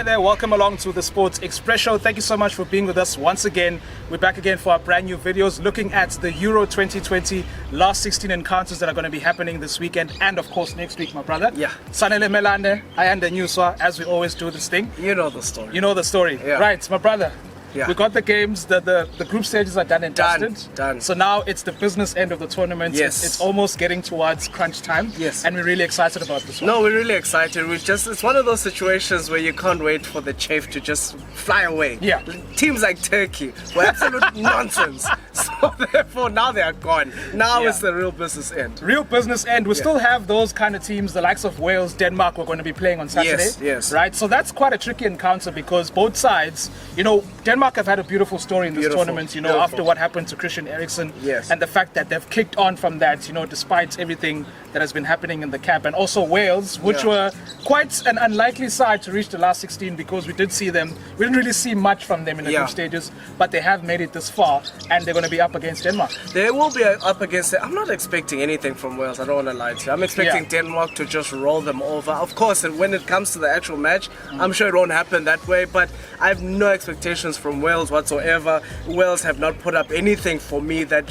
Hi there, welcome along to the Sports Express Show. Thank you so much for being with us once again. We're back again for our brand new videos looking at the Euro 2020 last 16 encounters that are going to be happening this weekend and of course next week, my brother. Yeah. Sanele Melane, I am the Newswa, as we always do this thing. You know the story. You know the story. Yeah. Right, my brother. Yeah. We got the games, the group stages are done and dusted. Done. So now it's the business end of the tournament. Yes. It's almost getting towards crunch time. Yes. And we're really excited about this one. No, we're really excited. It's one of those situations where you can't wait for the chafe to just fly away. Yeah. Teams like Turkey were absolute nonsense. So therefore now they are gone. Now it's the real business end. Real business end. We still have those kind of teams, the likes of Wales, Denmark, we're going to be playing on Saturday. Yes. Right? So that's quite a tricky encounter because both sides, Denmark have had a beautiful story in this tournament, after what happened to Christian Eriksen. Yes. And the fact that they've kicked on from that, despite everything that has been happening in the camp. And also Wales, which were quite an unlikely side to reach the last 16 because we didn't really see much from them in the group stages, but they have made it this far and they're going to be up against Denmark. They will be up against it. I'm not expecting anything from Wales, I don't want to lie to you. I'm expecting Denmark to just roll them over. Of course, when it comes to the actual match, I'm sure it won't happen that way, but I have no expectations from Wales whatsoever. Wales have not put up anything for me that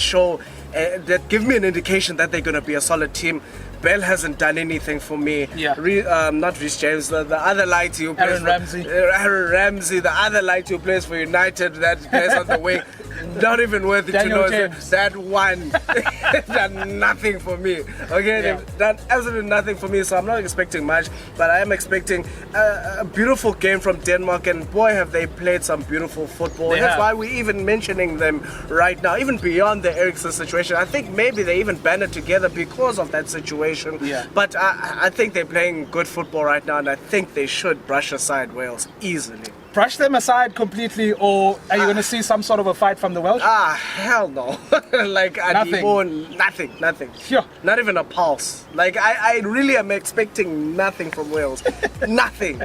give me an indication that they're going to be a solid team. Bell hasn't done anything for me. Yeah. Not Reece James, the other lighty who plays Aaron Ramsey, the other lighty who plays for United, that plays on the wing. Not even worth it Daniel to know James. that one done nothing for me. Okay, they've done absolutely nothing for me, so I'm not expecting much, but I am expecting a beautiful game from Denmark, and boy have they played some beautiful football. That's why we're even mentioning them right now, even beyond the Eriksen situation. I think maybe they even banded together because of that situation. Yeah. But I think they're playing good football right now, and I think they should brush aside Wales easily. Brush them aside completely, or are you going to see some sort of a fight from the Welsh? Hell no. Nothing. Sure. Not even a pulse. I really am expecting nothing from Wales. Nothing.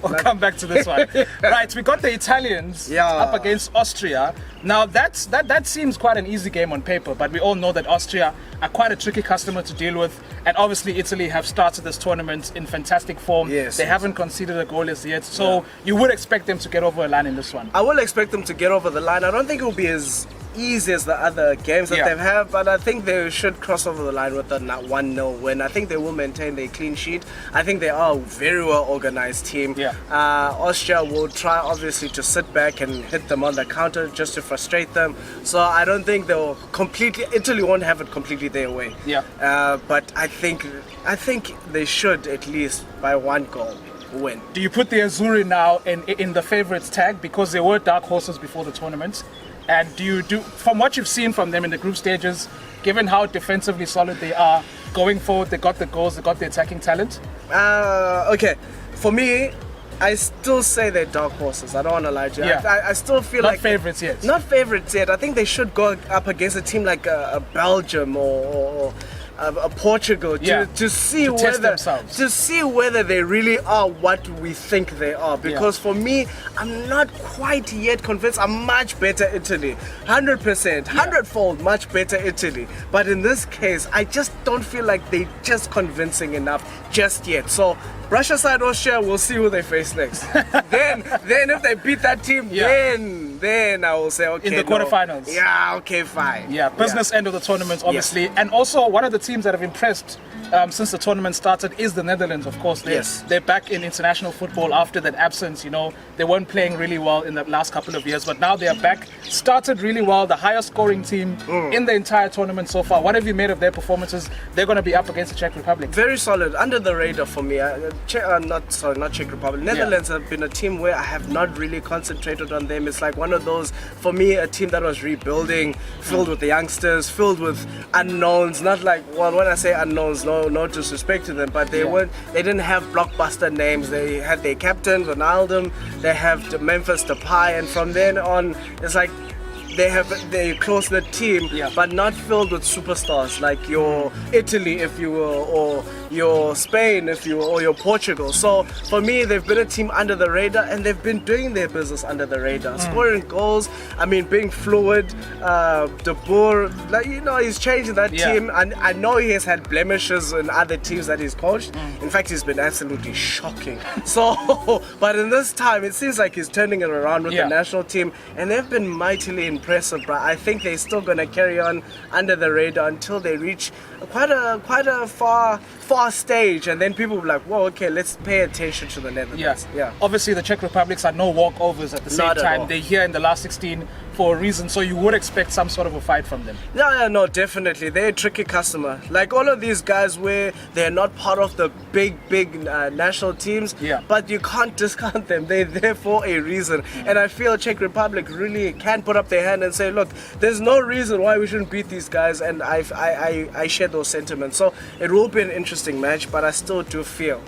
We'll come back to this one. Right, we got the Italians up against Austria. Now that seems quite an easy game on paper, but we all know that Austria are quite a tricky customer to deal with, and obviously Italy have started this tournament in fantastic form. They haven't conceded a goal as yet, so you would expect them to get over a line in this one. I will expect them to get over the line. I don't think it will be as easy as the other games that they've had, but I think they should cross over the line with a 1-0 win. I think they will maintain their clean sheet. I think they are a very well organized team. Austria will try obviously to sit back and hit them on the counter just to frustrate them. So I don't think Italy won't have it completely their way. But I think they should at least by 1 goal win. Do you put the Azzurri now in the favorites tag because they were dark horses before the tournament? And from what you've seen from them in the group stages, given how defensively solid they are, going forward, they got the goals, they got the attacking talent? Okay, for me, I still say they're dark horses. I don't want to lie to you. I still feel not favorites yet. Not favorites yet. I think they should go up against a team like a Belgium or a Portugal to see whether they really are what we think they are. Because for me, I'm not quite yet convinced. I'm much better Italy, 100%, 100-fold much better Italy. But in this case, I just don't feel like they're just convincing enough just yet. So brush aside Austria, we'll see who they face next. then if they beat that team, then I will say, okay, in the quarterfinals. Okay, fine. Business end of the tournament, obviously. And also, one of the teams that have impressed since the tournament started is the Netherlands, of course. They're back in international football after that absence. They weren't playing really well in the last couple of years, but now they are back. Started really well, the highest scoring team in the entire tournament so far. What have you made of their performances? They're going to be up against the Czech Republic. Very solid, under the radar for me. Not Czech Republic. Netherlands have been a team where I have not really concentrated on them. It's like one of those, for me, a team that was rebuilding, filled with the youngsters, filled with unknowns. Not like, well, when I say unknowns, no disrespect to them, but they didn't have blockbuster names. They had their captain Ronaldo, they have the Memphis Depay, and from then on, it's like they're close-knit team, but not filled with superstars like your Italy, if you will, or your Spain, if you will, or your Portugal. So for me, they've been a team under the radar, and they've been doing their business under the radar, scoring goals. I mean, being fluid. De Boer, like, you know, he's changing that team, and I know he has had blemishes in other teams that he's coached. In fact, he's been absolutely shocking. So, but in this time, it seems like he's turning it around with the national team, and they've been mightily impressive, bro. I think they're still gonna carry on under the radar until they reach quite a far stage, and then people will be like, whoa, okay, let's pay attention to the Netherlands. Yeah. Obviously, the Czech Republics are no walkovers at the same time. They're here in the last 16 for a reason, so you would expect some sort of a fight from them. No, definitely. They're a tricky customer. Like all of these guys where they're not part of the big national teams, but you can't discount them. They're there for a reason. And I feel Czech Republic really can put up their hand and say, look, there's no reason why we shouldn't beat these guys, and I share those sentiments. So it will be an interesting match, but I still do feel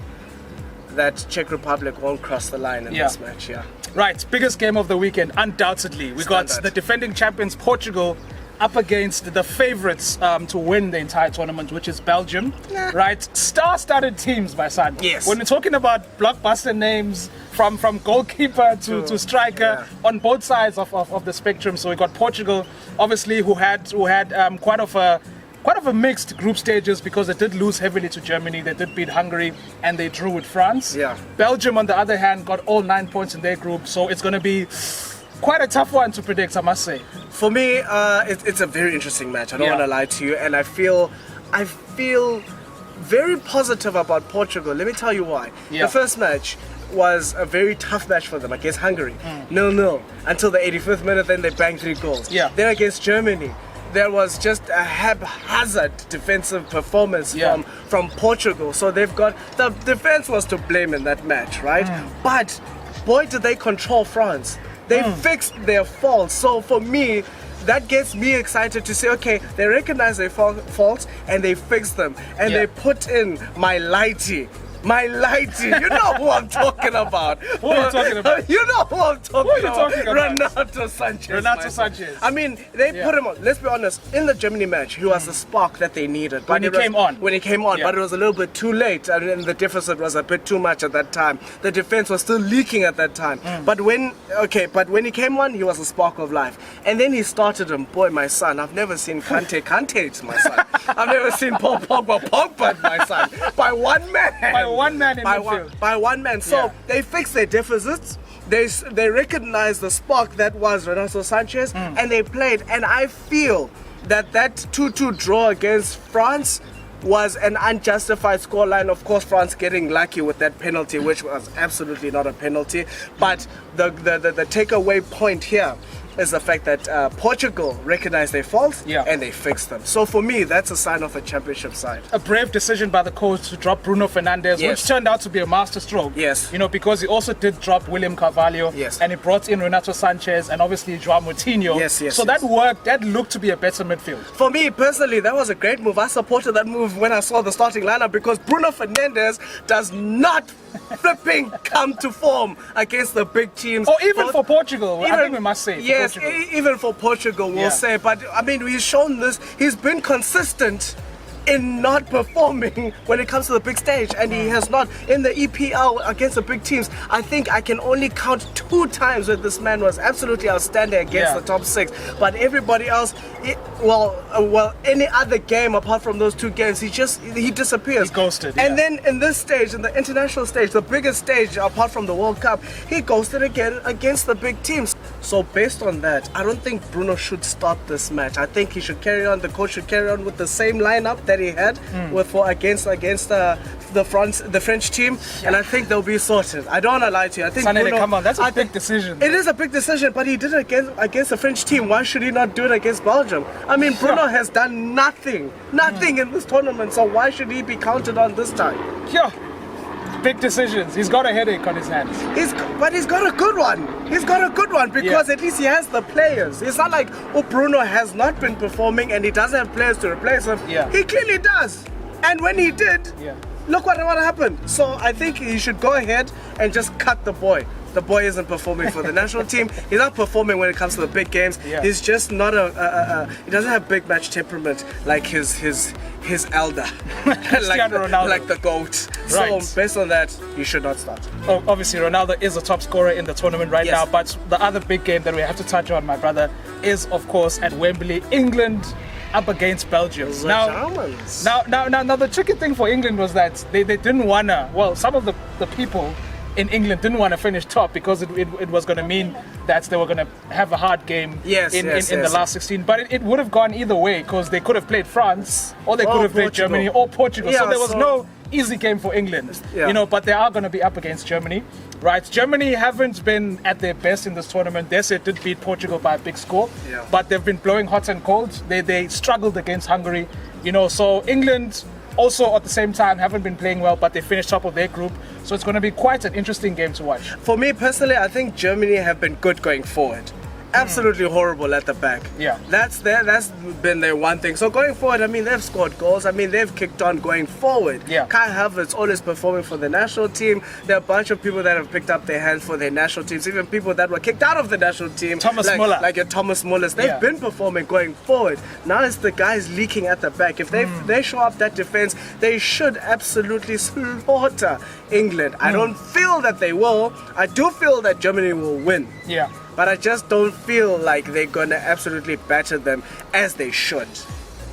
that Czech Republic won't cross the line in this match. Right, biggest game of the weekend, undoubtedly. We got the defending champions Portugal up against the favorites to win the entire tournament, which is Belgium. Right, star-studded teams, my son. Yes. When we're talking about blockbuster names, from goalkeeper to striker on both sides of the spectrum. So we got Portugal, obviously, who had quite of a mixed group stages, because they did lose heavily to Germany, they did beat Hungary, and they drew with France. Belgium, on the other hand, got all 9 points in their group, so it's going to be quite a tough one to predict, I must say. For me, it's a very interesting match. I don't want to lie to you, and I feel very positive about Portugal. Let me tell you why. The first match was a very tough match for them against Hungary, 0-0 until the 85th minute. Then they banged 3 goals. Then against Germany, there was just a haphazard defensive performance from Portugal. So they've got, the defense was to blame in that match, right? But boy, did they control France. They fixed their faults. So for me, that gets me excited to say, okay, they recognize their faults and they fix them, and they put in my lighty. You know who I'm talking about. Who are you talking about? You know who I'm talking about. Renato Sanchez. I mean, they put him on. Let's be honest. In the Germany match, he was the spark that they needed. When he came on, but it was a little bit too late, and the deficit was a bit too much at that time. The defense was still leaking at that time. But when he came on, he was a spark of life. And then he started him. Boy, my son, I've never seen Kante, my son. I've never seen Paul Pogba, my son. By one man. One man in midfield. By one man. So they fixed their deficits. They recognized the spark that was Renato Sanchez, and they played. And I feel that 2-2 draw against France was an unjustified scoreline. Of course, France getting lucky with that penalty, which was absolutely not a penalty. But the takeaway point here is the fact that Portugal recognized their faults and they fixed them. So for me, that's a sign of a championship side. A brave decision by the coach to drop Bruno Fernandes, which turned out to be a masterstroke. Yes. You know, because he also did drop William Carvalho, and he brought in Renato Sanchez and obviously João Moutinho. So that worked. That looked to be a better midfield. For me personally, that was a great move. I supported that move when I saw the starting lineup, because Bruno Fernandes does not flipping come to form against the big teams. Or even for Portugal, I think we must say. Yes, even for Portugal, we'll say. But I mean, he's shown this. He's been consistent in not performing when it comes to the big stage, and he has not in the EPL against the big teams. I think I can only count 2 times where this man was absolutely outstanding against the top 6. But everybody else, any other game apart from those 2 games, he disappears. He's ghosted. And then in this stage, in the international stage, the biggest stage apart from the World Cup, he ghosted again against the big teams. So based on that, I don't think Bruno should start this match. I think he should carry on. The coach should carry on with the same lineup that he had against the French team, and I think they'll be sorted. I don't want to lie to you. I think Bruno, come on, that's a big decision. It is a big decision, but he did it against the French team. Why should he not do it against Belgium? I mean, Bruno has done nothing in this tournament, so why should he be counted on this time? Big decisions. He's got a headache on his hands. But he's got a good one. He's got a good one because at least he has the players. It's not like Bruno has not been performing and he doesn't have players to replace him. He clearly does. And when he did, look what happened. So I think he should go ahead and just cut the boy. The boy isn't performing for the national team. He's not performing when it comes to the big games. Yeah. He's just not he doesn't have big match temperament like his elder, like the GOAT. Right. So based on that, he should not start. Oh, obviously, Ronaldo is the top scorer in the tournament right now. But the other big game that we have to touch on, my brother, is of course at Wembley, England up against Belgium. Now, the tricky thing for England was that they didn't wanna. Well, some of the people in England didn't want to finish top because it was going to mean that they were going to have a hard game in the last 16. But it would have gone either way because they could have played France or they could have played Germany or Portugal. So there was no easy game for England, but they are going to be up against Germany. Right, Germany haven't been at their best in this tournament. They did beat Portugal by a big score, but they've been blowing hot and cold. They struggled against Hungary, so England also at the same time haven't been playing well, but they finished top of their group. So it's going to be quite an interesting game to watch. For me personally, I think Germany have been good going forward. Absolutely horrible at the back. Yeah. That's been their one thing. So going forward, I mean, they've scored goals. I mean, they've kicked on going forward. Yeah. Kai Havertz always performing for the national team. There are a bunch of people that have picked up their hands for their national teams, even people that were kicked out of the national team. Thomas Muller. Like your Thomas Mullers. They've been performing going forward. Now it's the guys leaking at the back. If they show up that defense, they should absolutely slaughter England. I don't feel that they will. I do feel that Germany will win. Yeah. But I just don't feel like they're gonna absolutely batter them as they should.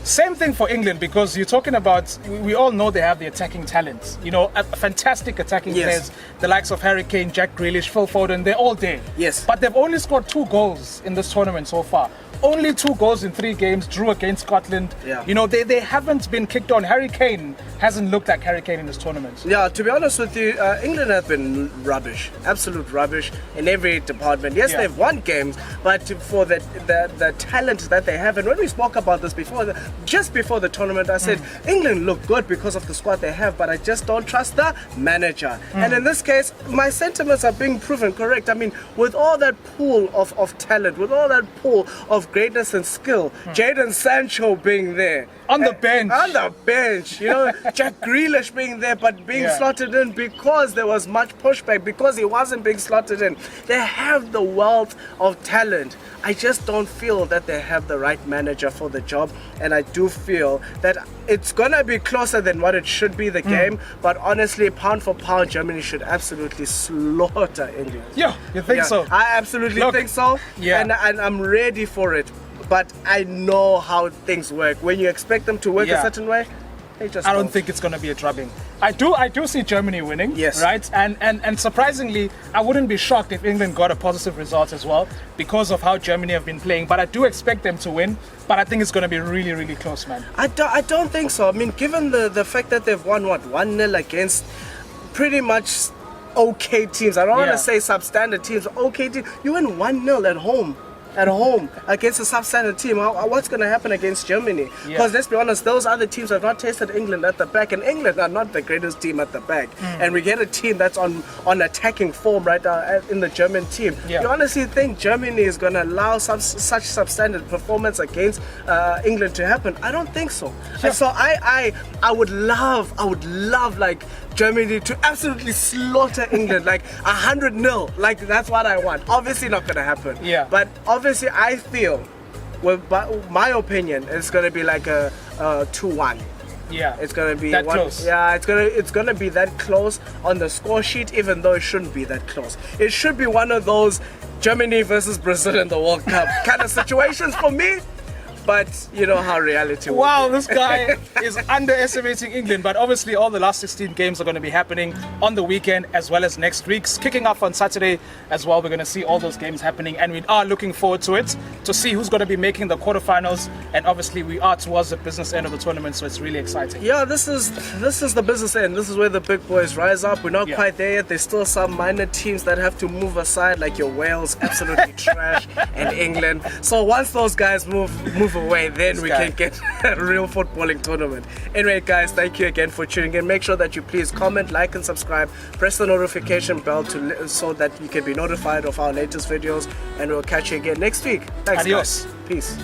Same thing for England, because you're talking about, we all know they have the attacking talent. A fantastic attacking players, the likes of Harry Kane, Jack Grealish, Phil Foden, they're all there. Yes. But they've only scored 2 goals in this tournament so far. Only 2 goals in 3 games, drew against Scotland. Yeah. They haven't been kicked on. Harry Kane hasn't looked like Harry Kane in this tournament. Yeah, to be honest with you, England have been rubbish, absolute rubbish in every department. Yes, they've won games, but for the talent that they have, and when we spoke about this before, just before the tournament, I said England look good because of the squad they have, but I just don't trust the manager. And in this case, my sentiments are being proven correct. I mean, with all that pool of talent, with all that pool of greatness and skill, Jadon Sancho being there on the bench, Jack Grealish being there but being slotted in because there was much pushback, because he wasn't being slotted in. They have the wealth of talent. I just don't feel that they have the right manager for the job, and I do feel that it's gonna be closer than what it should be, the game, but honestly, pound for pound, Germany should absolutely slaughter England. Yeah, you think so? I absolutely think so, and I'm ready for it. But I know how things work. When you expect them to work a certain way, they just I don't think it's going to be a drubbing. I do see Germany winning, right? And surprisingly, I wouldn't be shocked if England got a positive result as well because of how Germany have been playing. But I do expect them to win. But I think it's going to be really, really close, man. I don't think so. I mean, given the fact that they've won, 1-0 against pretty much okay teams. I don't want to say substandard teams. Okay teams. You win 1-0 at home against a substandard team. What's going to happen against Germany? Because let's be honest, those other teams have not tasted England at the back, and England are not the greatest team at the back. And we get a team that's on attacking form right now in the German team. You honestly think Germany is going to allow such substandard performance against England to happen? I don't think so. And so I would love like Germany to absolutely slaughter England, like 100-0. Like, that's what I want. Obviously not going to happen. But obviously I feel, well, my opinion, it's going to be like a 2-1. Yeah, it's gonna be that close. Yeah, it's gonna be that close on the score sheet, even though it shouldn't be that close. It should be one of those Germany versus Brazil in the World Cup kind of situations for me. But you know how reality works. Wow, this guy is underestimating England. But obviously all the last 16 games are going to be happening on the weekend as well as next week's. Kicking off on Saturday as well. We're going to see all those games happening, and we are looking forward to it, to see who's going to be making the quarterfinals. And obviously we are towards the business end of the tournament, so it's really exciting. Yeah, this is the business end. This is where the big boys rise up. We're not quite there yet. There's still some minor teams that have to move aside, like your Wales, absolutely trash, and England. So once those guys move away, then we can get a real footballing tournament. Anyway, guys, thank you again for tuning in. Make sure that you please comment, like, and subscribe. Press the notification bell so that you can be notified of our latest videos, and we'll catch you again next week. Thanks, Adios. guys. Peace.